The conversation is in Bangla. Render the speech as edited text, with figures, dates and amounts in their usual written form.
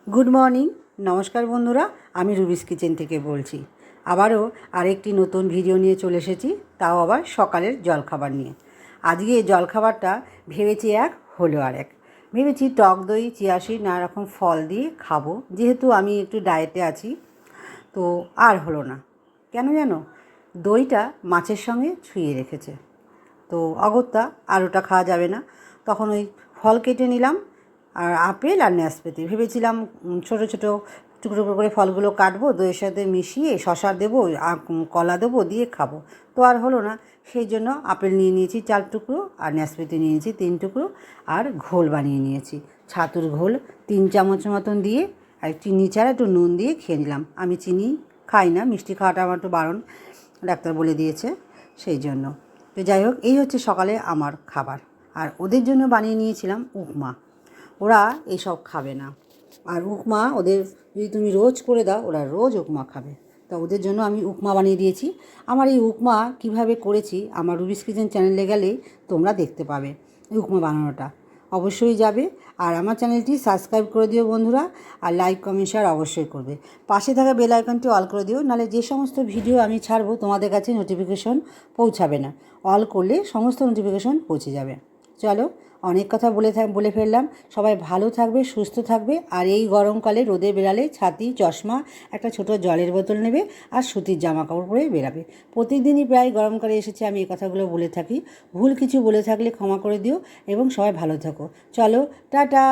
গুড মর্নিং, নমস্কার বন্ধুরা। আমি রুবিস কিচেন থেকে বলছি। আবারও আরেকটি নতুন ভিডিও নিয়ে চলে এসেছি, তাও আবার সকালের জলখাবার নিয়ে। আজকে এই জলখাবারটা ভেবেছি এক হলো আর এক। ভেবেছি টক দই, চিয়া সিড, নানা রকম ফল দিয়ে খাবো, যেহেতু আমি একটু ডায়েটে আছি। তো আর হলো না, কেন জানো? দইটা মাছের সঙ্গে ছুঁয়ে রেখেছে, তো অগত্যা আর ওটা খাওয়া যাবে না। তখন ওই ফল কেটে নিলাম, আর আপেল আর নাশপাতি ভেবেছিলাম ছোটো ছোটো টুকরো টুকরো করে ফলগুলো কাটবো, দইয়ের সাথে মিশিয়ে শসা দেবো আর কলা দেবো, দিয়ে খাবো। তো আর হলো না, সেই জন্য আপেল নিয়ে নিয়েছি 4 টুকরো, আর নাশপাতি নিয়ে নিয়েছি 3 টুকরো, আর ঘোল বানিয়ে নিয়েছি। ছাতুর ঘোল 3 চামচ মতন দিয়ে, আর চিনি ছাড়া একটু নুন দিয়ে খেয়ে নিলাম। আমি চিনি খাই না, মিষ্টি খাওয়াটা আমার একটু বারণ, ডাক্তার বলে দিয়েছে, সেই জন্য। তো যাই হোক, এই হচ্ছে সকালে আমার খাবার। আর ওদের জন্য বানিয়ে নিয়েছিলাম উপমা। ওরা এইসব খাবে না, আর উপমা ওদের যদি তুমি রোজ করে দাও, ওরা রোজ উপমা খাবে। তা ওদের জন্য আমি উপমা বানিয়ে দিয়েছি। আমার এই উপমা কিভাবে করেছি আমার রুবিস কিচেন চ্যানেলে গেলে তোমরা দেখতে পাবে এই উপমা বানানোটা। অবশ্যই যাবে, আর আমার চ্যানেলটি সাবস্ক্রাইব করে দিও বন্ধুরা, আর লাইক কমেন্ট শেয়ার অবশ্যই করবে। পাশে থাকা বেল আইকনটি অল করে দিও, নাহলে যে সমস্ত ভিডিও আমি ছাড়বো তোমাদের কাছে নোটিফিকেশন পৌঁছাবে না। অল করলে সমস্ত নোটিফিকেশন পৌঁছে যাবে। চলো, অনেক কথা বলে ফেললাম। সবাই ভালো থাকবে, সুস্থ থাকবে। আর এই গরমকালে রোদে বেরালে ছাতি, চশমা, একটা ছোট জলের বোতল নেবে, আর সুতির জামা কাপড় পরে বেরাবে। প্রতিদিনই প্রায় গরমকালে এসেছে আমি এই কথাগুলো বলে থাকি। ভুল কিছু বলে থাকলে ক্ষমা করে দিও, এবং সবাই ভালো থাকো। চলো, টাটা।